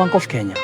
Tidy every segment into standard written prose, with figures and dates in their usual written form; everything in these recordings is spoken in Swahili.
Bank of Kenya.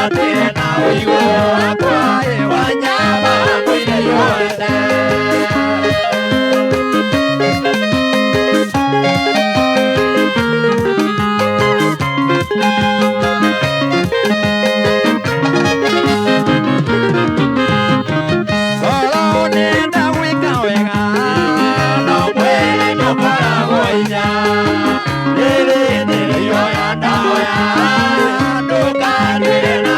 tena uigo kwa wanyama mwile yote. Olo nenda wika wega no mwele mokora goinya nere nere yoya ndaoya nduka nere na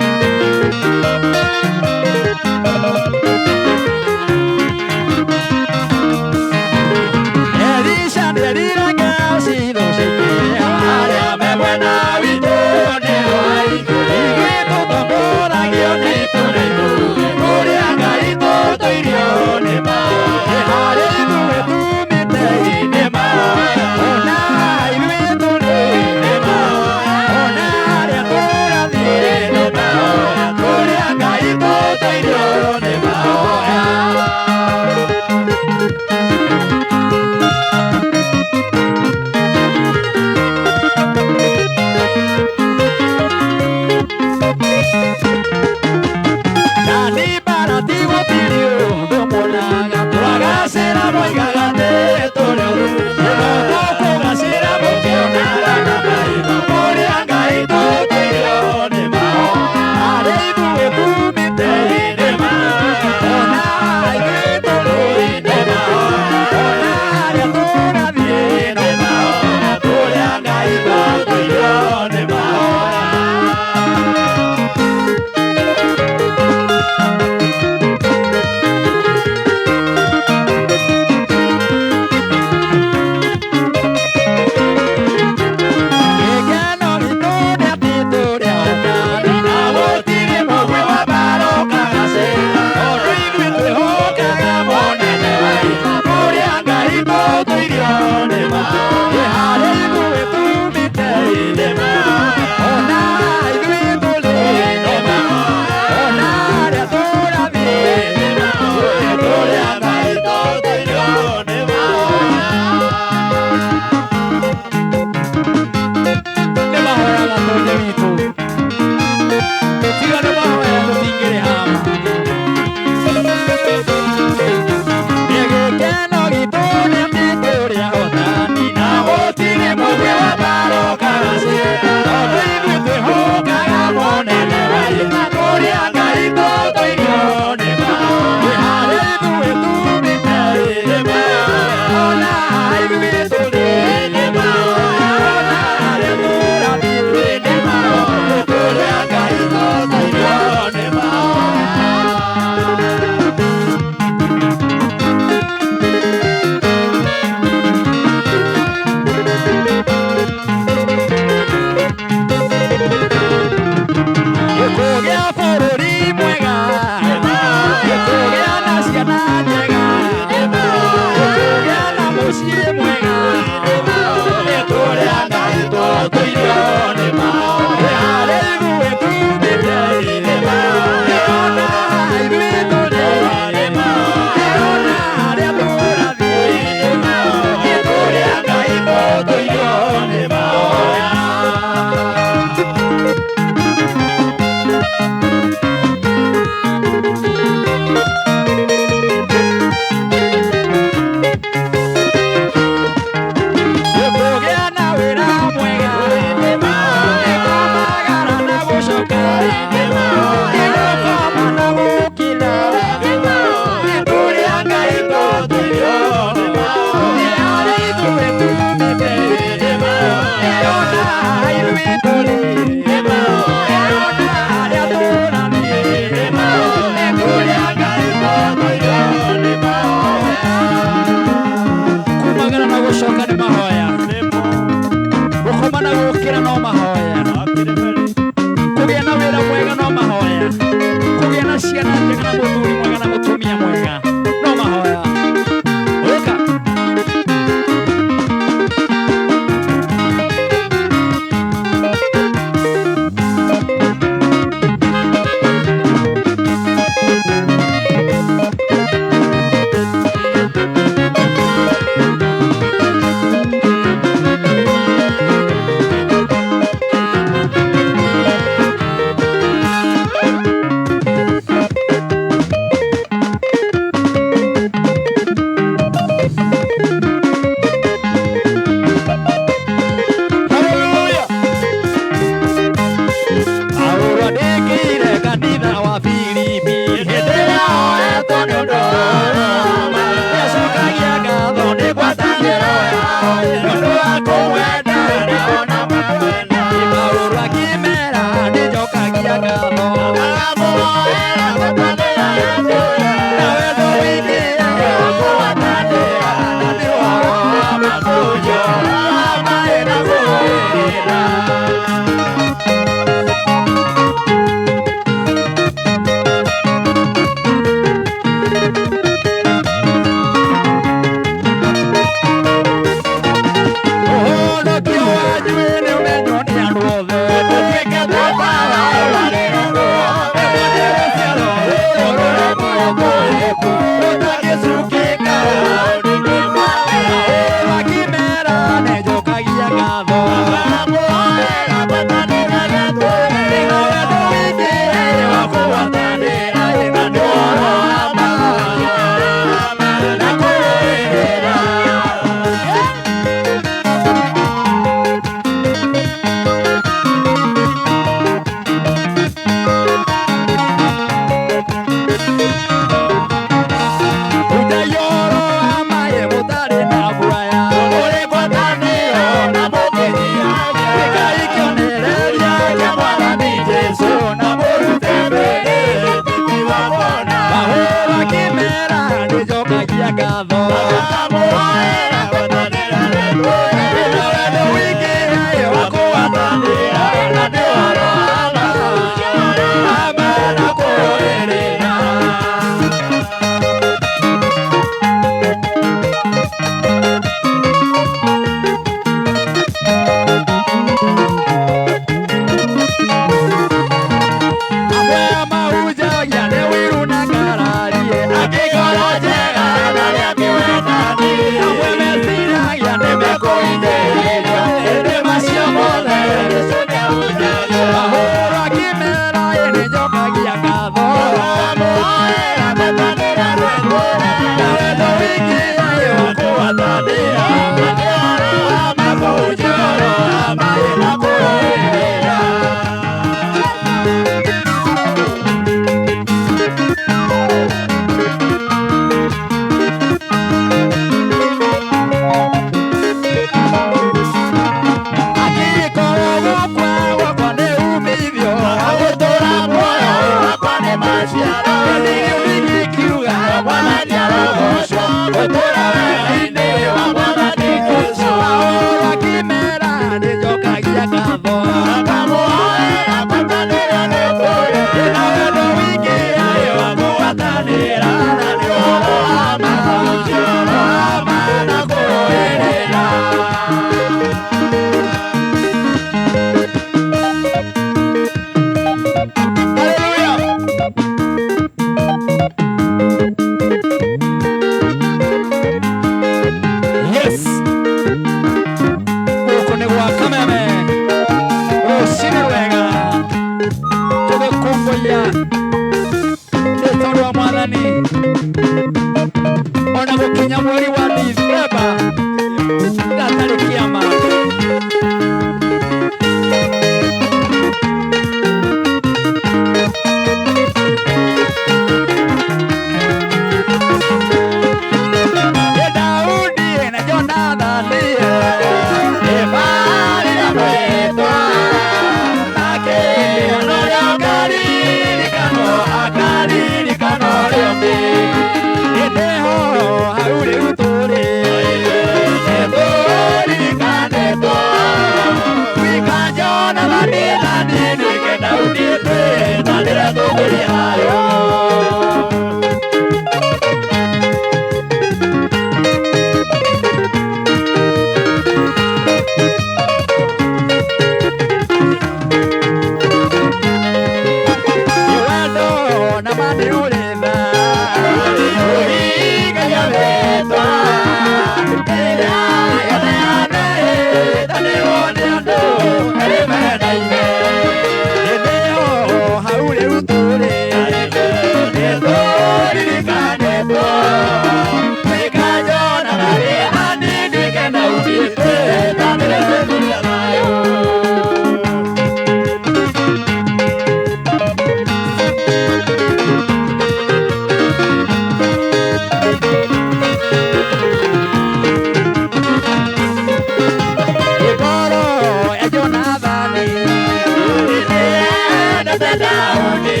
Daudi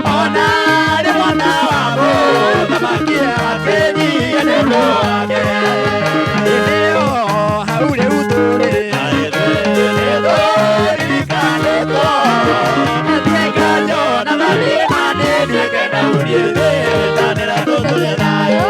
ona ni mwana wa Mungu makia wapenzi neno wake leo haule utore leo likaneto ateka jona mali ane dike Daudi tanera totole nayo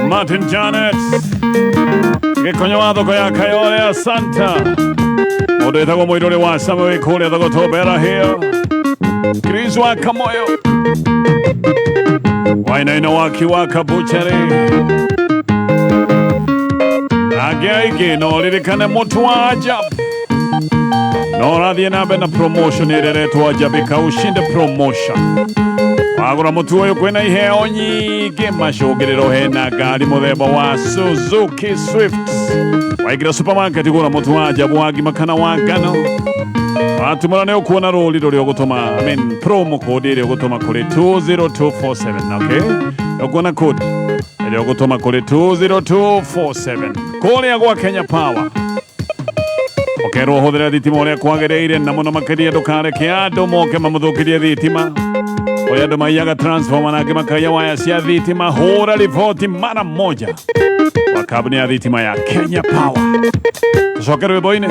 Martin Janet Gekonyoado koya kayore Santa Ode tago moirore wa samewe kore tago tobera here Chris wa kamoyo Waina ina waki waka buchare Ageaige no lirikane motu wa ajab No radhi na bena promotion ereretu ajabika ushinde promotion Agora motu oyo kwena ihe onyi Mashogerero hena gari muthemba wa Suzuki Swift Waigira supermarket gura motu wa ajabu wagi makana wa ngano Atumara ne okuona roli rori ogutoma promo code iri ogutoma kuri 20247 okay okuona code iri ogutoma kuri 20247 kore agwa Kenya Power Okay rohodera thitima uria kwagereire na muno makiria ndukare andu moke mamuthukirie thitima Oya ndo maiyaga transformer na kimakaya waya cia thitima hura riboti mara moja wa kabuni ya thitima ya Kenya Power Tucoke rwimbo-ini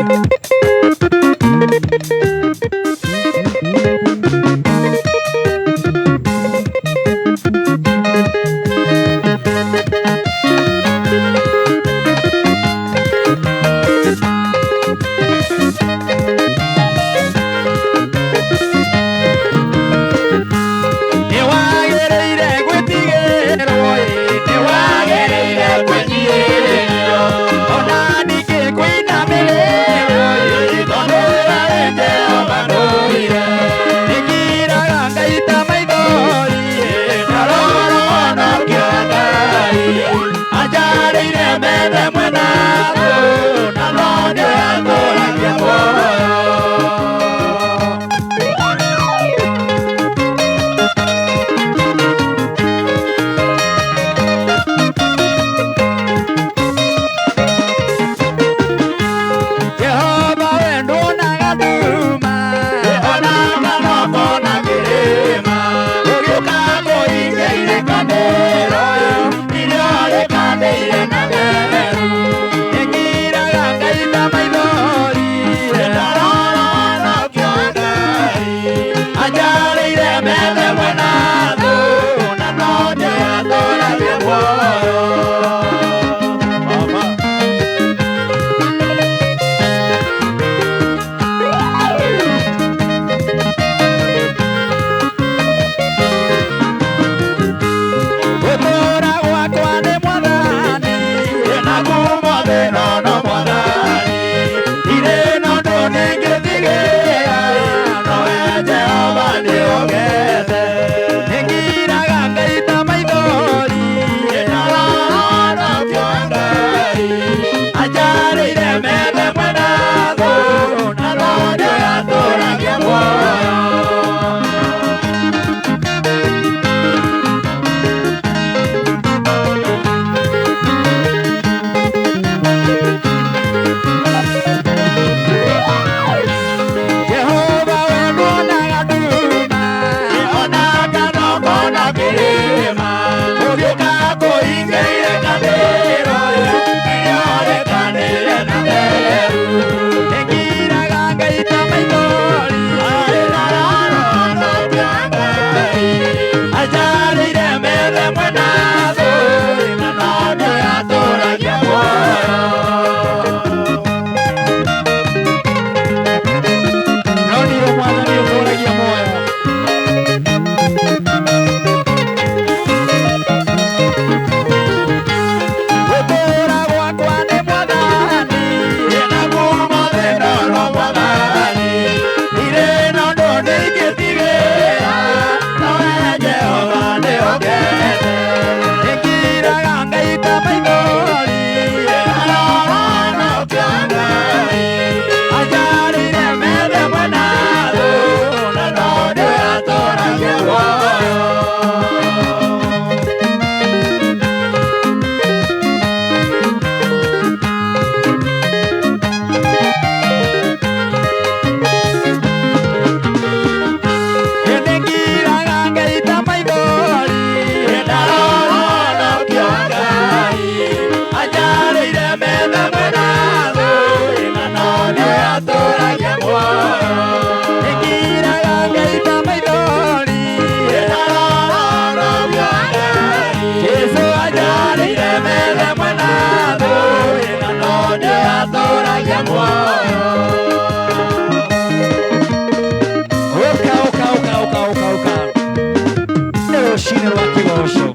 rwendo-inĩ rwa kĩgoco.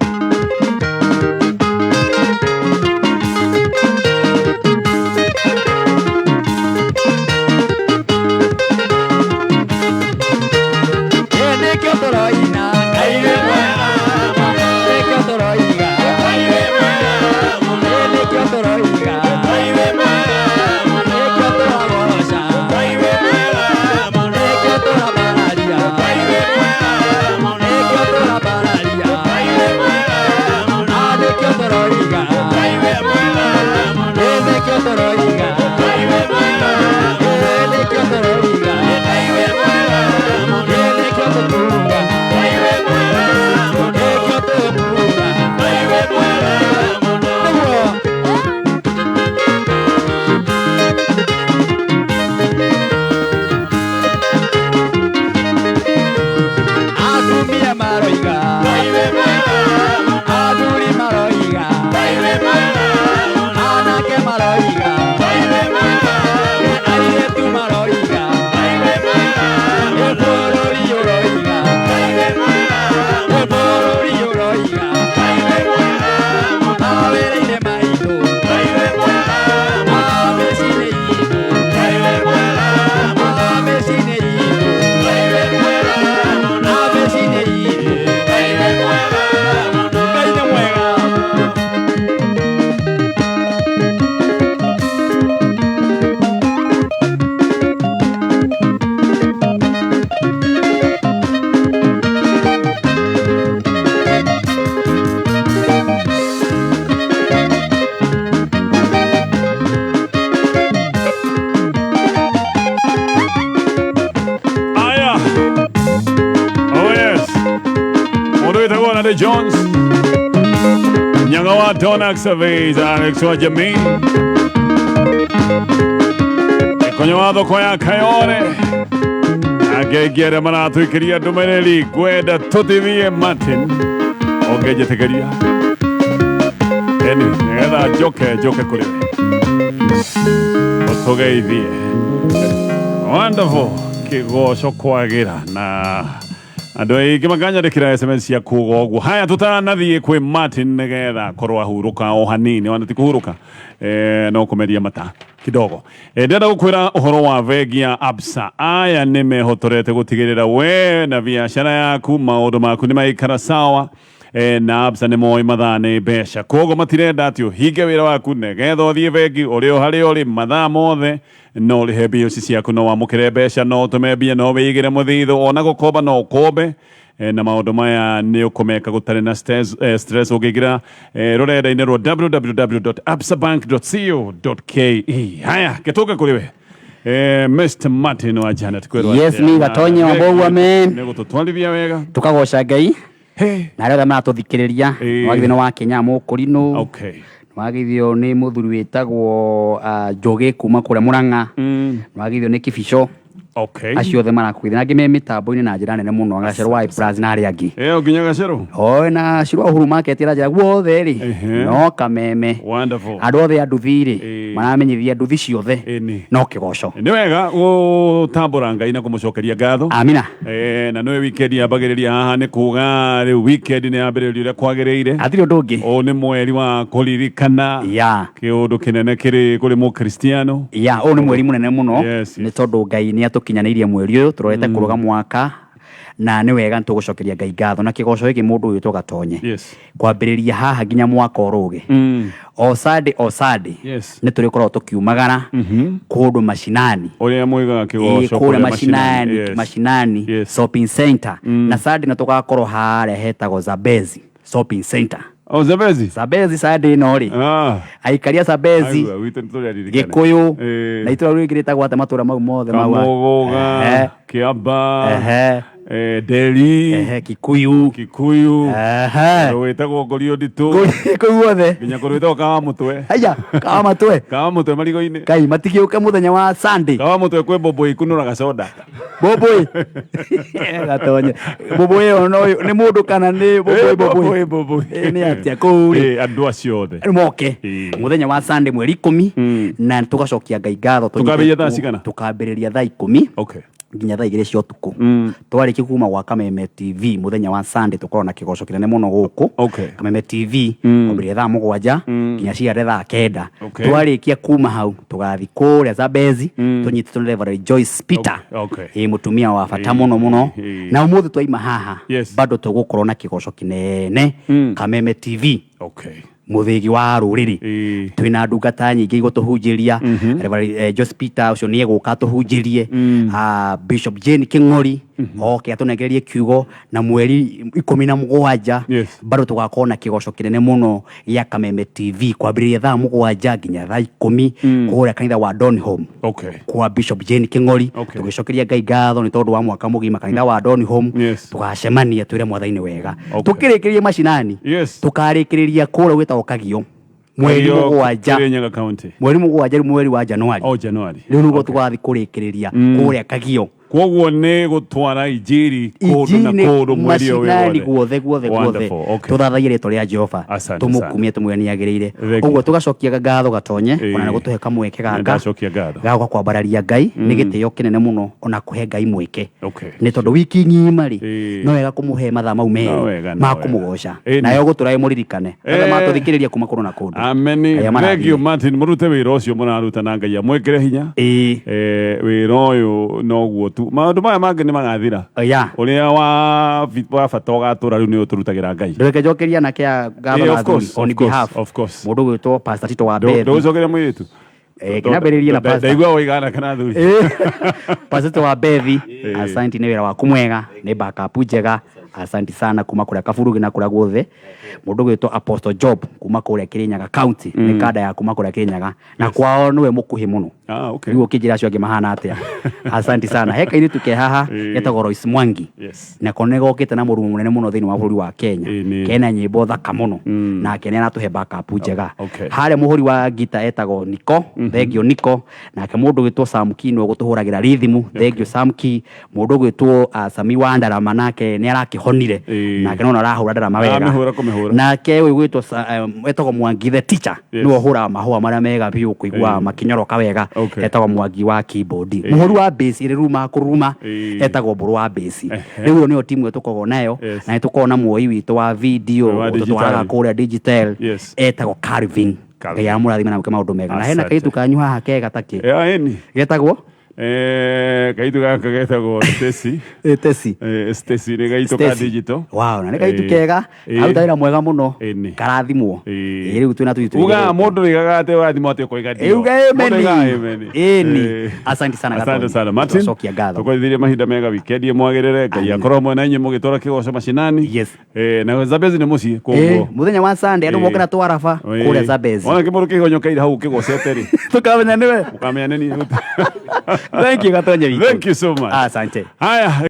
Nĩkĩo tũroina Ngai wĩ mwega, nĩkĩo tũroiga Ngai wĩ mwega, nĩkĩo tũroiga Ngai wĩ mwega, nĩkĩo tũragoca Ngai wĩ mwega, nĩkĩo tũrabararia Ngai wĩ mwega, nĩkĩo tũrabararia Ngai wĩ mwega, nĩkĩo tũroiga Ngai wĩ mwega, nĩkĩo tũroiga Ngai wĩ mwega, nĩkĩo tũroiga Ngai wĩ mwega, nĩkĩo tũtuga Ngai wĩ mwega, nĩkĩo tũtuga Ngai wĩ mwega. Atumia maroiga Ngai wĩ mwega, athuri maroiga Ngai wĩ mwega, anake maroiga Ngai wĩ mwega, airĩtu maroiga Ngai wĩ mwega, bũrũri ũroiga Ngai wĩ mwega, bũrũri ũroiga Ngai wĩ mwega, mawĩra-inĩ maitũ Ngai wĩ mwega, mĩciĩ-inĩ itũ Ngai wĩ mwega, mĩciĩ-inĩ itũ Ngai wĩ mwega, mĩciĩ-inĩ itũ Ngai wĩ mwega, Ngai nĩ mwega. Aya. Oh yes. Mundu witagwo Nade Jones. Nyaga wa Donax Surveys, Alex wa Jamii. Konyo wa thoko ya Kayore. Agegere maratwikiria ndumereri gwenda tuthithie Martin. Ongejetegeria. Eni, ngetha njoke kuri we. Otugeithie. Wonderful. Kĩgoco kwagira na andũ aingĩ makanyandĩkĩra SMS cia kuga ũguo. Haya tũtanathiĩ kwĩ Martin nĩgetha korwo ahurũka o hanini, ona ti kũhurũka no kũmeria mata kidogo. Ndĩrenda gũkwĩra ũhoro wa bengi ya Absa. Aya nĩmehotorete gũtigĩrĩra we na biacara yaku maũndũ maku nĩmaikara sawa. Na Absa nĩ moĩ mathaa nĩ mbeca, koguo matirenda atĩ ũhinge wĩra waku nĩgetha ũthiĩ bengi ũrĩ o harĩa ũrĩ mathaa mothe no ũrĩhe mbia ici ciaku, no wamũkĩre mbeca, no ũtũme mbia, no wĩigĩre mũthithũ, ona gũkomba no ũkombe. Na maũndũ maya nĩ ũkũmeka gũtarĩ na stress ũngĩingĩra rũrenda-inĩ rwa www.absabank.co.ke. Haya gĩtũke kũrĩ we Mr. Martin wa Janet kwĩrwo yes ni gatonye wa bogu amen nĩ gũtũtwarithia wega tukagoca Ngai na arĩa maratũthikĩrĩria wagithio wa Kenya mũkũrinũ. Okay. Wagithio nĩ mũthuri wĩtagwo Njoge kuma kũrĩa Mũrang'a. Wagithio nĩ Kĩbico. Okay. Acio othe marakwithia na ngĩme mĩtambo-inĩ na njĩra nene mũno Gacerwa plus na arĩa angĩ. Nginya Gacerwa. Na Cirwa Uhuru Market ĩra njĩra guothe rĩ no kameme. Wonderful. Andũ othe a nduthi rĩ maramenyithia nduthi ciothe no Kĩgoco. Nĩ wega gũtambũra Ngai na kũmũcokeria ngatho. Amina. Na nĩ weekend yambagĩrĩria haha nĩ kuga rĩu weekend nĩ yambĩrĩria ũrĩa kwagĩrĩire. Hatirĩ ũndũ ũngĩ. Nĩ mweri wa kũririkana kĩũndũ kĩnene kĩrĩ kũrĩ Mũkristiano. Nĩ mweri mũnene mũno nĩ tondũ Ngai nĩ atũkinyanĩirie mweri ũyũ tũrorete kũrũga mwaka na nĩ wega nĩtũgũcokeria Ngai ngatho na Kĩgoco gĩkĩ mũndũ ũyũ tũgatonye kwambĩrĩria haha nginya mwaka ũrũge o Sunday nĩ tũrĩkorwo tũkiumagara kũndũ mashinani ũrĩa mwigaga Kĩgoco kũrĩa mashinani shopping center na Sunday na tũgakorwo harĩa hetagwo Zambezi shopping center. Zambezi Sunday no rĩ aikaria Zambezi Gĩkũyũ na itũra rĩu rĩngĩ rĩtagwo atĩ matũra mau mothe Kamugoga Kĩamba Deli Kikuyu wĩtagwo Ngorio Nditũ kũu othe nginya kũrwĩtagwo Kawamũtwe. Haya Kawamũtwe marigũ-inĩ Kai matigĩũke mũthenya wa Sunday. Kawamũtwe kwĩ Mbũmbũi kunũra gacoda Mbũmbũi gatonye Mbũmbũi ĩyo nĩ mũndũ kana nĩ Mbũmbũi nĩ atĩa kũu rĩ andũ acio othe moke mũthenya wa Sunday mweri 10 na tũgacokia Ngai ngatho tukambĩrĩria thaa cigana? Tukambĩrĩria thaa 10 nginya thaa 2 cia utuku twarikia kuma gwa Kameme TV muthenya wa Sunday tukorwo na kigoco kinene muno guku Kameme TV kwambĩrĩria thaa 7 nginya ciare thaa 9 twarikia kuma hau tugathi kuria Zambezi tunyititwo nĩ Reverend Joyce Peter mutumia wa bata muno na umuthi twaima haha bado tugukorwo na kigoco kinene Kameme TV muthigi wa ruriri twina ndungata nyingi igutuhunjiria Joyce Peter ucio ni eguka tuhunjirie Bishop Jane King'ori oke atunegererie kiugo na mweri 17 bado tugakorwo na kigoco kinene muno ya Kameme TV kwambĩrĩria thaa 7 nginya thaa 10 kuria kanitha wa Don Home kwa Bishop Jane King'ori tugicokeria Ngai ngatho ni tondu wa mwaka mugima kanitha wa Don Home tugacemania twire mwathani wega tukirikirie macinani tukarikiriria kuria gwitagwo Kagio mweri 7 mweri wa Januari riu nugo tugathi kurikiriria kuria Kagio kwoguo nĩ gũtwara injiri kũndũ na kũndũ mweri ũyũ guothe tuthathagie rĩtwa rĩa Jehova tumukumie tumweniagĩrĩire ũguo tugacokia ngatho gatonye ona gũtuhe kamweke gaka kwambararia Ngai nĩ gĩtĩo kĩnene mũno ona kũhe Ngai mweke nĩ tondũ wiki ng'ima no wega kũmũhe mathaa mau merĩ ma kũmũgoca nayo gũtũrae mũririkane othe matũthikĩrĩria kuma kũndũ na kũndũ ameni thengiũ Martin mũrute wĩra ũcio mũraruta na Ngai amwĩkĩre hinya wĩra ũyũ noguo maundu maya mangĩ nĩ magathira ũrĩa wa bata ũgatũra rĩu nĩ ũtũrutagĩra Ngai ndũreke njokeria na kĩa ngatho on behalf mũndũ gwĩtwo Pastor Tito wa Bethi ndũcokeria mũirĩtu kinambĩrĩria na Pastor ndaigua woigana kana thuri Pastor Tito wa Bethi asante nĩ wĩra waku mwega nĩ backup njega asante sana kuma kuria Kaburugi na kuria guothe mundu gwitwo Apostle Job kuma kuria Kirinyaga County ni kada ya kuma kuria Kirinyaga na kwao niwe mukuhi muno riu ukijira cio ngimahana atia asante sana heka ini tuke haha yetagwo Royce Mwangi na konego okite na murumu munene muno thini wa bũrũri wa Kenya kena nyimbo thaka muno na kene na tuhe backup njega hare muhuri wa gita etagwo Niko thengio Niko na ke mundu gwitwo Samki no gutuhuragira rhythm thengio Samki mundu gwitwo Sami wa Ndarama nake ni arakihonire na ke no arahura ndarama wega na ke we gwitwo etagwo Mwangi the teacher no hura mahua maria mega biu kuigua makinyoroka wega etagwo Mwangi wa keyboard muhuri wa bass iruma kuruma etagwo Mburu wa bass riu niyo timu etukorwo nayo na etukorwo muoi witu wa video tutwaraga kuria digital etagwo Carving ya murathima na maundu mega na hena kaitu kanyu haha kega taki getagwo kaitu gaka getagwo Stacy ni gaitu ka digital wow na ni gaitu kega au taira mwega muno karathimwo riu twina tuitu uga mundu rigaga ate wathimo ate koiga dio uga amen asante sana Martin tukwithirie mahinda mega weekend mwagirire Ngai akorwo mwena inyu mugitora kigoco macinani na Zambezi ni mucii koguo muthenya wa Sunday andu mokira twarafa kuria Zambezi ona kimuru kigonyokeire hau kigocete ri tukamenya niwe ukamenya nini thank you gatonye thank you so much asante haya